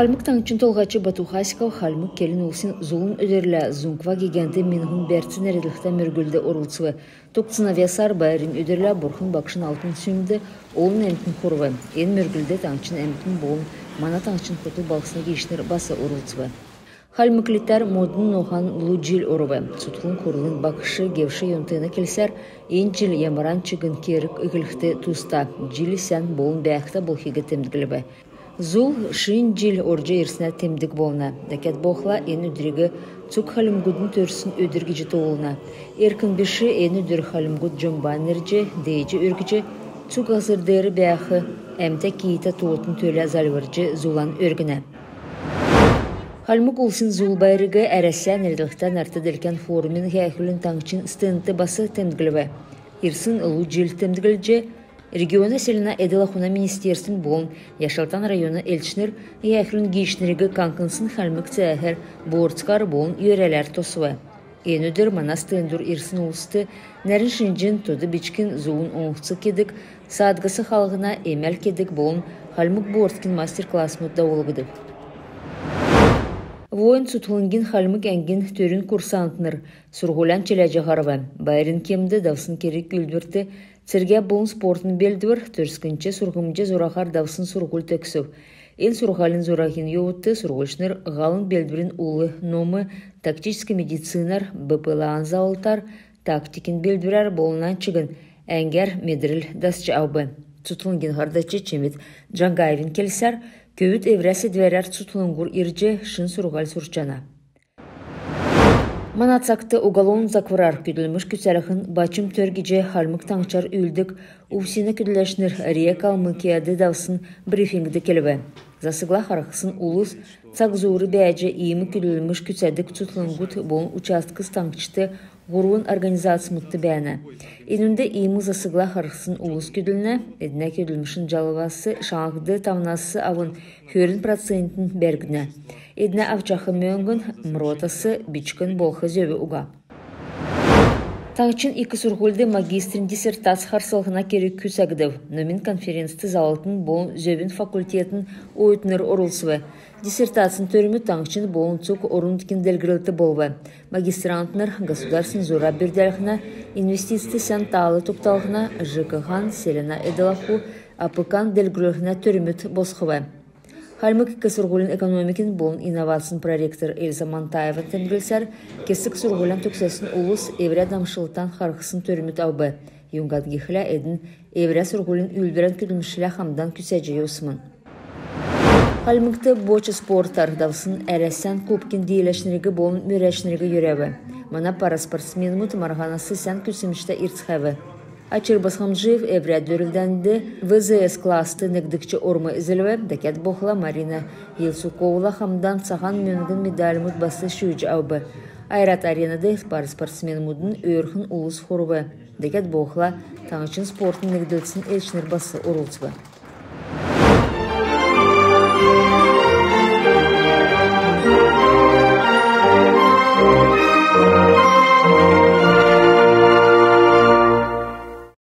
Халмык таңчын толғачы Батухаськау халмык келін олсын зулун өдерлі зуңква кегенді менхун бәртсін әреліқта мөргілді орылцывы. Тоқцына весар байрын өдерлі бұрхын бақшын алтын сүйімді олын әмтін қорывы. Ен мөргілді таңчын әмтін болын мана таңчын құтыл балқысына кейшінер басы орылцывы. Халмыклиттар модын нохан лу жил орывы. Сұтқын құрылын бақышы гевші йонтыны келсер, ен жил ямаран чыгын керік үгілікті туста. Жили сән болын бәяқта болхиге темдігілі. Зул шин жил оржа ерсіне темдік болна. Дәкет боқла ен үдірігі цук халымгудын төрсін өдіргі жіті олна. Еркін біші ен үдір халымгуд жомбан ерже, дейжі өргіжі, цук ғазырдері бәяқы әмті кейті туотын төлі азалвыржы зулан өргіне. Халмык улсын зул байрығы әрәсән әрділіктен артыдылкен форумын ғайқылын таңчын стенті басы темдігілі. Ирсын ұлу жил темдігілі регионы селена Эделахуна министерствен болын Яшалтан районы элчнер яхрын гейшнерігі канкынсын халмык цәхір борцкар болын үйрелер тосуы. Ен өдір манас тендур ирсын ұлысты нәрін шинжен тоды бичкін зуын оңықсы кедік, саадғысы халғына емел кедік болын халмык борткин мастер-класс мұдда олғыды. Воин сутылынгин халмык әңгін төрін курсантныр, сұрғулян челәжі ғарва. Байрын кемді давсын керек күлдірті, церге болын спортын белдір, төрскінче сұрғымже зұрақар давсын сұрғыл төксіп. Ен сұрғалын зұрағын еуітті сұрғылшыныр ғалын белдірін улы номы, тактическі медицинар, БПЛАН зауылтар, тактикін белдірер болынан чыгын, әңгер медіріл дасчы аубы. Сутылынгин ғардачы чемет Джангаевин келсер, көйіт еврәсі дверер цутлыңғыр ирже шын сұрғал сұрчана. Манацакты уголовын закварар күділміш күтсәріхін бачым төргеже халмык таңчар үлдік ұвсені күділәшнір рек алмыкияды давсын брифингді келібі. Засыгла харақсын улыс цак зуыры бәйже иемі күділміш күтсәдік цутлыңғыт болын участкыз таңчыты ғыруын организацымытты бәйіні. Енінде иемі засыгла харақсын улыс күділіне, әдіне күділмішін жалывасы шаңғыды тавнасы авын 4% бәргіне. Эдне авчахы мөңгін мротасы бичкін болхы зөбі уға. Таңчын икі сұрғылды магистрин диссертация харсалғына керек күсәгдів. Номин конференцты залытын болын зөбін факультетін ойытыныр орылсывы. Диссертациян төрімі таңчын болын цук орындыкін делгірілті болвы. Магистрантныр государсын зора бірдәріғіне инвестиции сән талы тоқталғына ЖКХан селена Эделаху апыкан делгірілігіне төріміт босқывы. Халмык кесургулин экономикин болын инновацион проректор Эльза Мантаева тендгілсер, кесік сургулин түксесін улус евря дамшылтан харқысын төріміт аубы. Юнгат гихля эдін евря сургулин үлдірен күділмішілі хамдан күсәжі өсімін. Халмыкты бочы спорттар давсын әрәсән көпкін дейелешнерігі болын мөрәшнерігі юрәві. Мана пара спортсмен мұт марғанасы сән күсімішті иртхәві. Ачыр басхамжиев евря дөрілдәнді ВЗС класты нәгдікчі ормы үзілі, дәкет боқла Марина Елсуковла хамдан саған мөңгін медаль мұт басы шүйджі аубы. Айрат аренады пара спортсмен мұдын өрхін улыс хорубы. Дәкет боқла таңышын спортын нәгділсін елшінер басы орылсыбы.